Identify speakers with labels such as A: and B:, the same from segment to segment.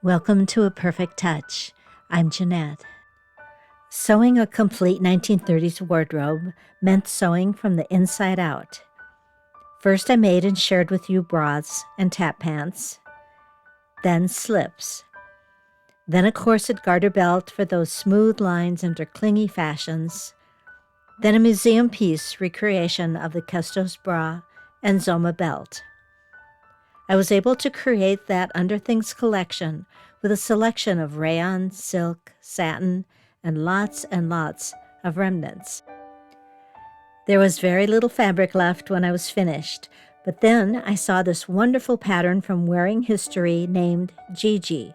A: Welcome to A Perfect Touch. I'm Jeanette. Sewing a complete 1930s wardrobe meant sewing from the inside out. First, I made and shared with you bras and tap pants, then slips, then a corset garter belt for those smooth lines under clingy fashions, then a museum piece recreation of the Kestos bra and Zoma belt. I was able to create that Underthings collection with a selection of rayon, silk, satin, and lots of remnants. There was very little fabric left when I was finished, but then I saw this wonderful pattern from Wearing History named Gigi,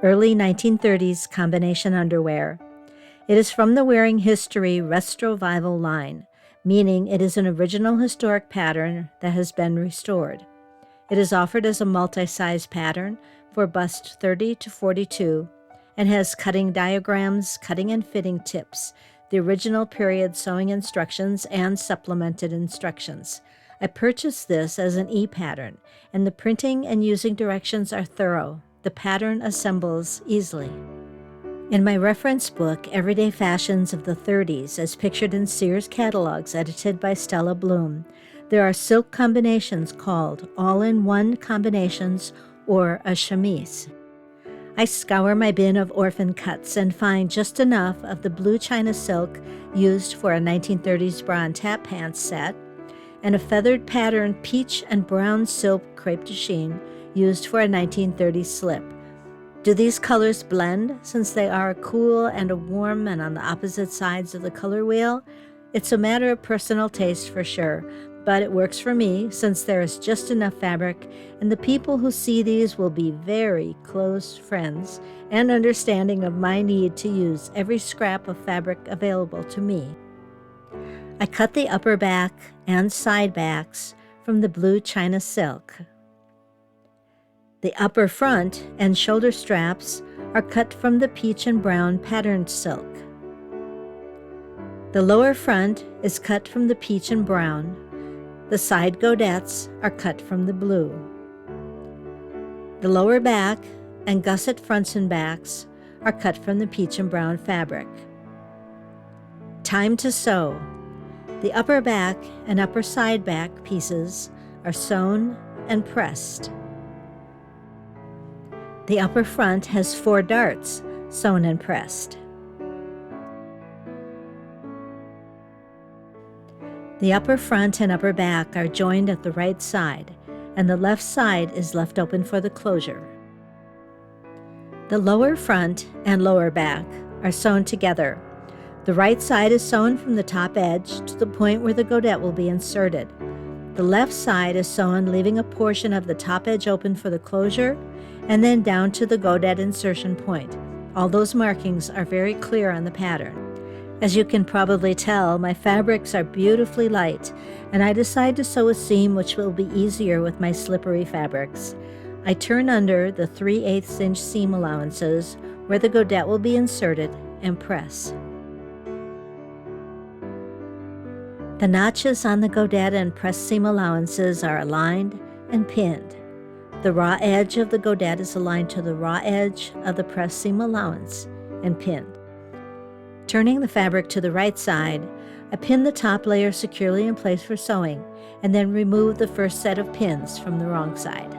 A: early 1930s combination underwear. It is from the Wearing History Restovival line, meaning it is an original historic pattern that has been restored. It is offered as a multi-size pattern for bust 30 to 42 and has cutting diagrams, cutting and fitting tips, the original period sewing instructions, and supplemented instructions. I purchased this as an e-pattern, and the printing and using directions are thorough. The pattern assembles easily. In my reference book, Everyday Fashions of the 30s, as pictured in Sears catalogs edited by Stella Bloom, there are silk combinations called all-in-one combinations or a chemise. I scour my bin of orphan cuts and find just enough of the blue china silk used for a 1930s bra and tap pants set, and a feathered pattern peach and brown silk crepe de chine used for a 1930s slip. Do these colors blend since they are a cool and a warm and on the opposite sides of the color wheel? It's a matter of personal taste for sure, but it works for me since there is just enough fabric, and the people who see these will be very close friends and understanding of my need to use every scrap of fabric available to me. I cut the upper back and side backs from the blue china silk. The upper front and shoulder straps are cut from the peach and brown patterned silk. The lower front is cut from the peach and brown. The side godettes are cut from the blue. The lower back and gusset fronts and backs are cut from the peach and brown fabric. Time to sew. The upper back and upper side back pieces are sewn and pressed. The upper front has 4 darts sewn and pressed. The upper front and upper back are joined at the right side, and the left side is left open for the closure. The lower front and lower back are sewn together. The right side is sewn from the top edge to the point where the godette will be inserted. The left side is sewn leaving a portion of the top edge open for the closure, and then down to the godette insertion point. All those markings are very clear on the pattern. As you can probably tell, my fabrics are beautifully light, and I decide to sew a seam which will be easier with my slippery fabrics. I turn under the 3/8 inch seam allowances where the godette will be inserted and press. The notches on the godette and press seam allowances are aligned and pinned. The raw edge of the godette is aligned to the raw edge of the press seam allowance and pinned. Turning the fabric to the right side, I pin the top layer securely in place for sewing, and then remove the first set of pins from the wrong side.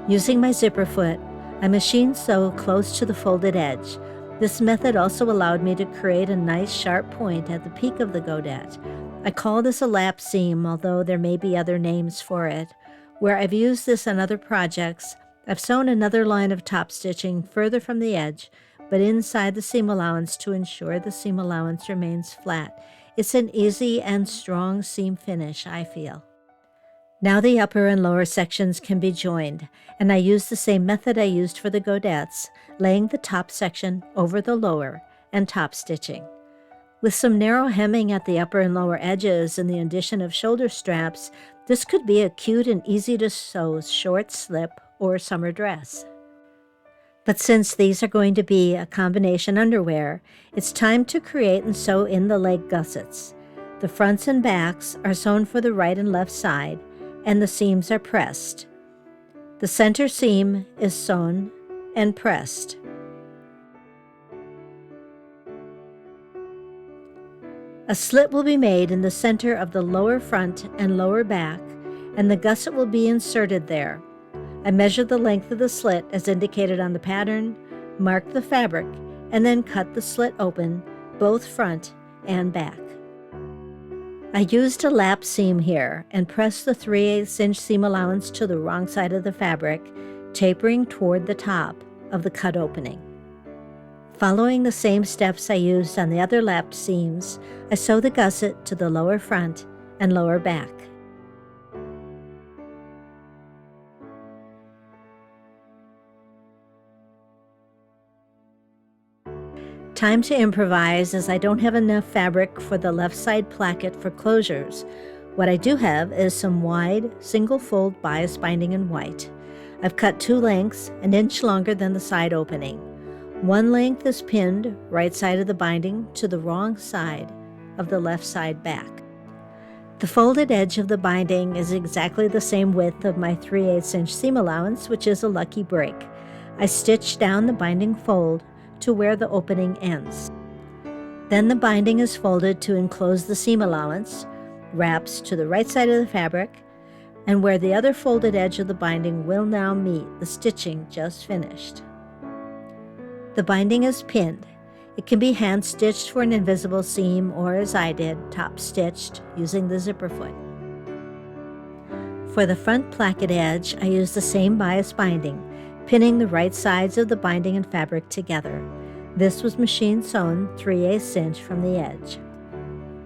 A: Using my zipper foot, I machine sew close to the folded edge. This method also allowed me to create a nice sharp point at the peak of the godette. I call this a lap seam, although there may be other names for it. Where I've used this on other projects, I've sewn another line of top stitching further from the edge, but inside the seam allowance to ensure the seam allowance remains flat. It's an easy and strong seam finish, I feel. Now the upper and lower sections can be joined, and I use the same method I used for the godettes, laying the top section over the lower and top stitching. With some narrow hemming at the upper and lower edges and the addition of shoulder straps, this could be a cute and easy to sew short slip or summer dress. But since these are going to be a combination underwear, it's time to create and sew in the leg gussets. The fronts and backs are sewn for the right and left side, and the seams are pressed. The center seam is sewn and pressed. A slit will be made in the center of the lower front and lower back, and the gusset will be inserted there. I measured the length of the slit as indicated on the pattern, marked the fabric, and then cut the slit open, both front and back. I used a lap seam here and pressed the 3/8 inch seam allowance to the wrong side of the fabric, tapering toward the top of the cut opening. Following the same steps I used on the other lapped seams, I sew the gusset to the lower front and lower back. Time to improvise, as I don't have enough fabric for the left side placket for closures. What I do have is some wide, single-fold bias binding in white. I've cut 2 lengths, an inch longer than the side opening. One length is pinned right side of the binding to the wrong side of the left side back. The folded edge of the binding is exactly the same width of my 3/8 inch seam allowance, which is a lucky break. I stitch down the binding fold to where the opening ends. Then the binding is folded to enclose the seam allowance, wraps to the right side of the fabric, and where the other folded edge of the binding will now meet the stitching just finished. The binding is pinned. It can be hand stitched for an invisible seam, or as I did, top stitched using the zipper foot. For the front placket edge, I used the same bias binding, pinning the right sides of the binding and fabric together. This was machine sewn 3/8 inch from the edge.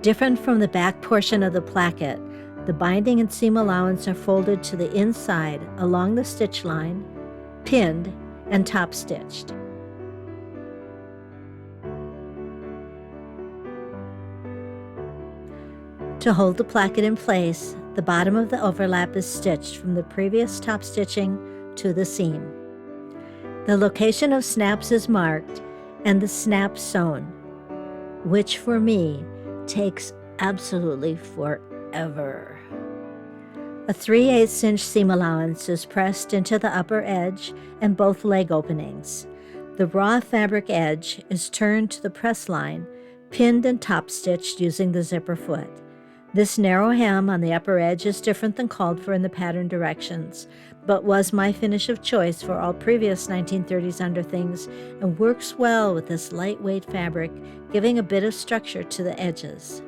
A: Different from the back portion of the placket, the binding and seam allowance are folded to the inside along the stitch line, pinned, and top stitched. To hold the placket in place, the bottom of the overlap is stitched from the previous top stitching to the seam. The location of snaps is marked and the snap sewn, which for me takes absolutely forever. A 3/8 inch seam allowance is pressed into the upper edge and both leg openings. The raw fabric edge is turned to the press line, pinned and top stitched using the zipper foot. This narrow hem on the upper edge is different than called for in the pattern directions, but was my finish of choice for all previous 1930s underthings and works well with this lightweight fabric, giving a bit of structure to the edges.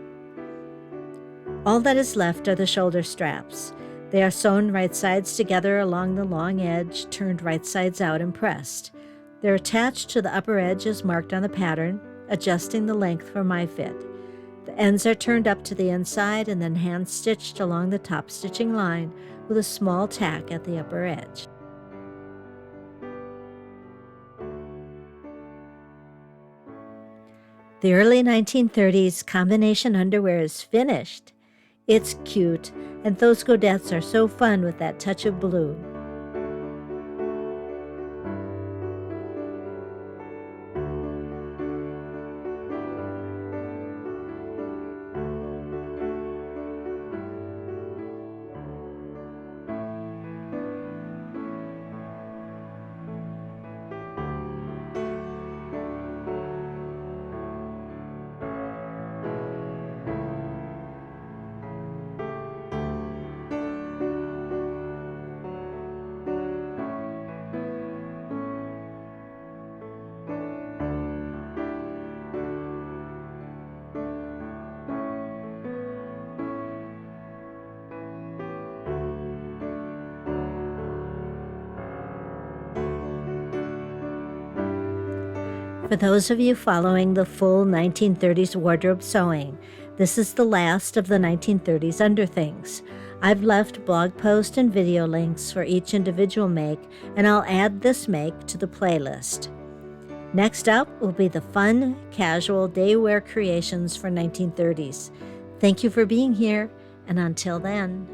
A: All that is left are the shoulder straps. They are sewn right sides together along the long edge, turned right sides out and pressed. They're attached to the upper edge as marked on the pattern, adjusting the length for my fit. The ends are turned up to the inside and then hand stitched along the top stitching line with a small tack at the upper edge. The early 1930s combination underwear is finished. It's cute, and those godettes are so fun with that touch of blue. For those of you following the full 1930s wardrobe sewing, this is the last of the 1930s underthings. I've left blog post and video links for each individual make, and I'll add this make to the playlist. Next up will be the fun, casual day wear creations for 1930s. Thank you for being here, and until then,